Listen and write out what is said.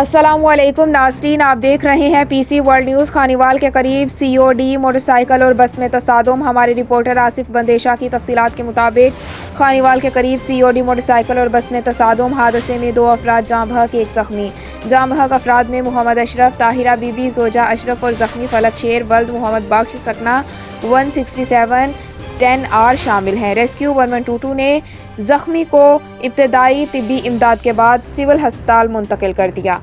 अस्सलामुअलैकुम नाज़रीन, आप देख रहे हैं पीसी वर्ल्ड न्यूज़। खानीवाल के करीब सीओडी मोटरसाइकिल और बस में तसादुम। हमारे रिपोर्टर आसिफ बंदेशा की तफसीलात के मुताबिक खानीवाल के करीब सीओडी मोटरसाइकिल और बस में तसादुम। हादसे में 2 अफराद जाँ बहक, 1 जख्मी। जाँ बहक अफराद में मोहम्मद अशरफ, ताहिरा बीबी, जोजा अशरफ और जख्मी फलक शेर वल्द मोहम्मद बख्श सकना 167 10R शामिल हैं। रेस्क्यू 1122 ने जख्मी को इब्तदाई तिब्बी इमदाद के बाद सिविल अस्पताल मुंतकिल कर दिया।